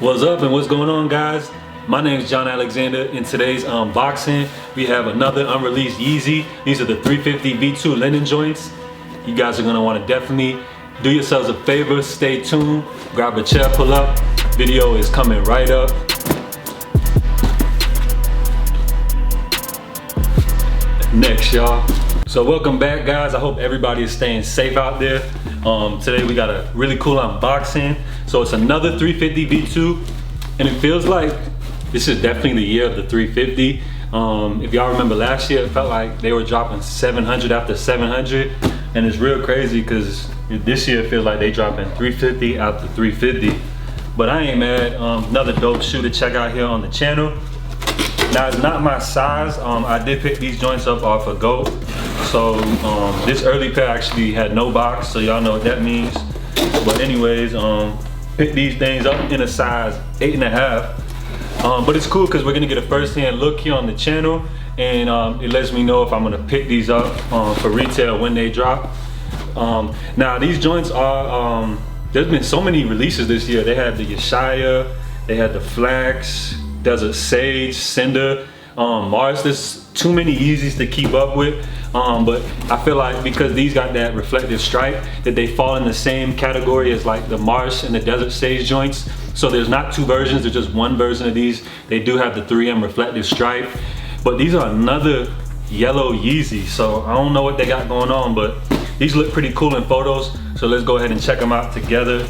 What's up and what's going on, guys? My name is John Alexander. In today's unboxing, we have another unreleased Yeezy. These are the 350 V2 linen joints. You guys are gonna wanna definitely do yourselves a favor, stay tuned, grab a chair, pull up. Video is coming right up. Next, y'all. So welcome back, guys. I hope everybody is staying safe out there. Today we got a really cool unboxing. So it's another 350 V2, and it feels like this is definitely the year of the 350. If y'all remember last year, it felt like they were dropping 700 after 700, and it's real crazy because this year it feels like they dropping 350 after 350. But I ain't mad. Another dope shoe to check out here on the channel. Now it's not my size. I did pick these joints up off of GOAT. So this early pair actually had no box, so y'all know what that means. But anyways, pick these things up in a size 8.5. But it's cool because we're gonna get a first-hand look here on the channel, and it lets me know if I'm gonna pick these up for retail when they drop. Now these joints are, there's been so many releases this year. They had the Yeshaya, they had the Flax, Desert Sage, Cinder, Mars. There's too many Yeezys to keep up with. But I feel like because these got that reflective stripe, that they fall in the same category as like the Mars and the Desert Sage joints. So there's not two versions, there's just one version of these. They do have the 3M reflective stripe, but these are another yellow Yeezy. So I don't know what they got going on, but these look pretty cool in photos. So let's go ahead and check them out together.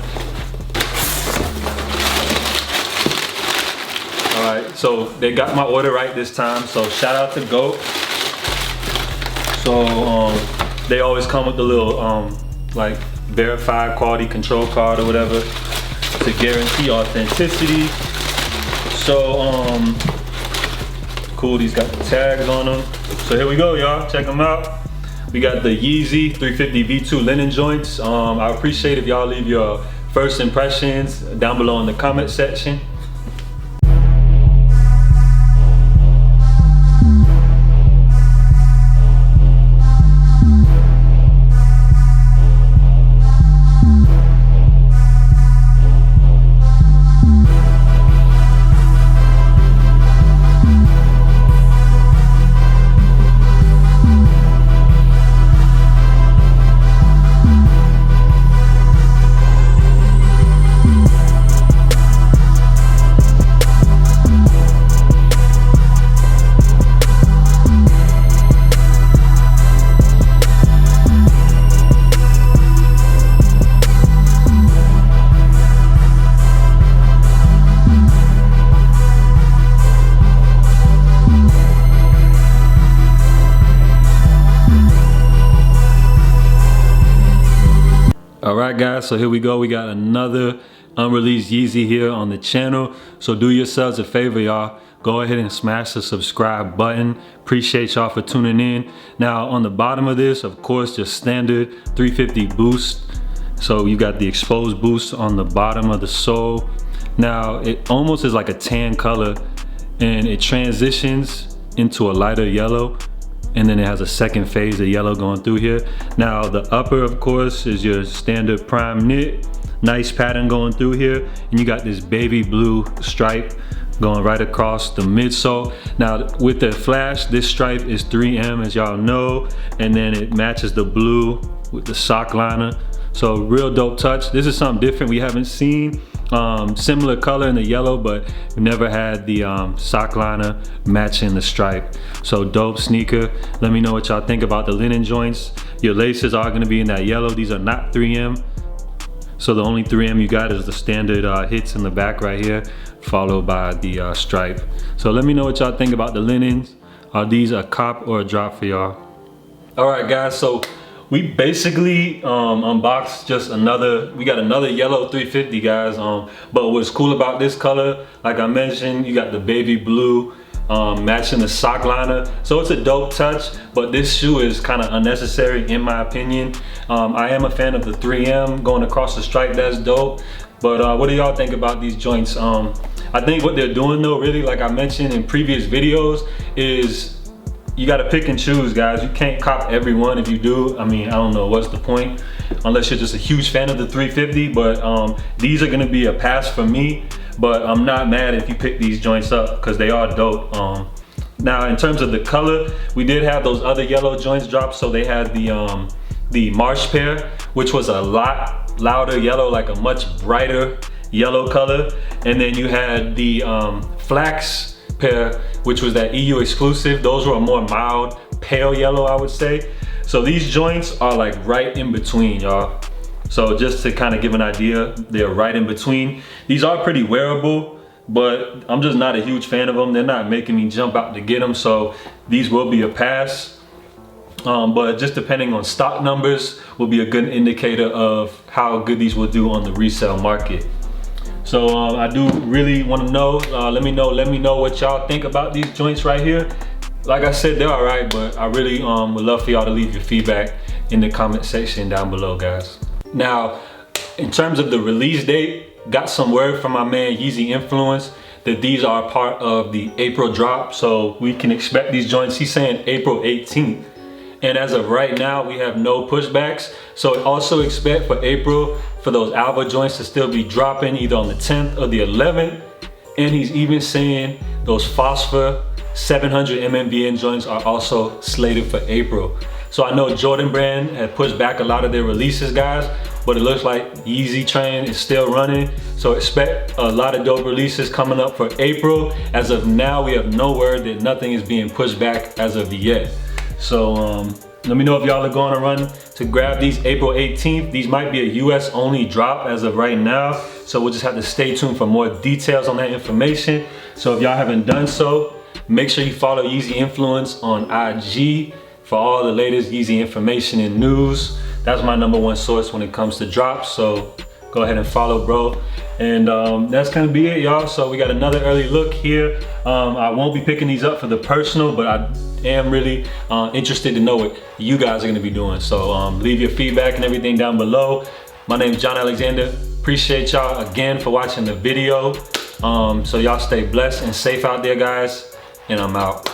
All right, so they got my order right this time. So shout out to GOAT. So they always come with the little like verified quality control card or whatever to guarantee authenticity. So cool, these got the tags on them. So here we go, y'all, check them out. We got the Yeezy 350 V2 linen joints. I appreciate if y'all leave your first impressions down below in the comment section. Alright guys, so here we go. We got another unreleased Yeezy here on the channel. So do yourselves a favor, y'all. Go ahead and smash the subscribe button. Appreciate y'all for tuning in. Now on the bottom of this, of course, just standard 350 boost. So you got the exposed boost on the bottom of the sole. Now it almost is like a tan color, and it transitions into a lighter yellow. And then it has a second phase of yellow going through here. Now the upper, of course, is your standard prime knit. Nice pattern going through here. And you got this baby blue stripe going right across the midsole. Now with the flash, this stripe is 3M, as y'all know. And then it matches the blue with the sock liner. So real dope touch. This is something different we haven't seen. Similar color in the yellow, but we never had the sock liner matching the stripe. So dope sneaker. Let me know what y'all think about the linen joints. Your laces are gonna be in that yellow. These are not 3M. So the only 3M you got is the standard hits in the back right here, followed by the stripe. So let me know what y'all think about the linens. Are these a cop or a drop for y'all? All right guys, so we basically unboxed just we got another yellow 350, guys. But what's cool about this color, like I mentioned, you got the baby blue matching the sock liner. So it's a dope touch, but this shoe is kind of unnecessary in my opinion. I am a fan of the 3M going across the stripe, that's dope. But what do y'all think about these joints? I think what they're doing though, really, like I mentioned in previous videos, is you gotta pick and choose, guys. You can't cop every one. If you do, I mean, I don't know what's the point, unless you're just a huge fan of the 350. But these are gonna be a pass for me. but I'm not mad if you pick these joints up because they are dope. Now in terms of the color, we did have those other yellow joints drop. So they had the Marsh pair, which was a lot louder yellow, like a much brighter yellow color. And then you had the Flax pair, which was that EU exclusive. Those were a more mild, pale yellow, I would say. So these joints are like right in between, y'all. So just to kind of give an idea, they're right in between. These are pretty wearable, but I'm just not a huge fan of them. They're not making me jump out to get them, so these will be a pass. But just depending on stock numbers will be a good indicator of how good these will do on the resale market. So I do really want to know, let me know what y'all think about these joints right here. Like I said, they're all right, but I really would love for y'all to leave your feedback in the comment section down below, guys. Now, in terms of the release date, got some word from my man Yeezy Influence that these are part of the April drop. So we can expect these joints. He's saying April 18th. And as of right now, we have no pushbacks. So also expect for April for those Alba joints to still be dropping either on the 10th or the 11th. And he's even saying those Phosphor 700 MMVN joints are also slated for April. So I know Jordan brand had pushed back a lot of their releases, guys, but it looks like Yeezy train is still running. So expect a lot of dope releases coming up for April. As of now, we have no word that nothing is being pushed back as of yet. So let me know if y'all are going to run to grab these April 18th. These might be a US only drop as of right now. So we'll just have to stay tuned for more details on that information. So if y'all haven't done so, make sure you follow Yeezy Influence on IG for all the latest Yeezy information and news. That's my #1 source when it comes to drops. So go ahead and follow, bro. And that's gonna be it, y'all. So we got another early look here. I won't be picking these up for the personal, but I am really interested to know what you guys are gonna be doing. So leave your feedback and everything down below. My name is John Alexander. Appreciate y'all again for watching the video. So y'all stay blessed and safe out there, guys. And I'm out.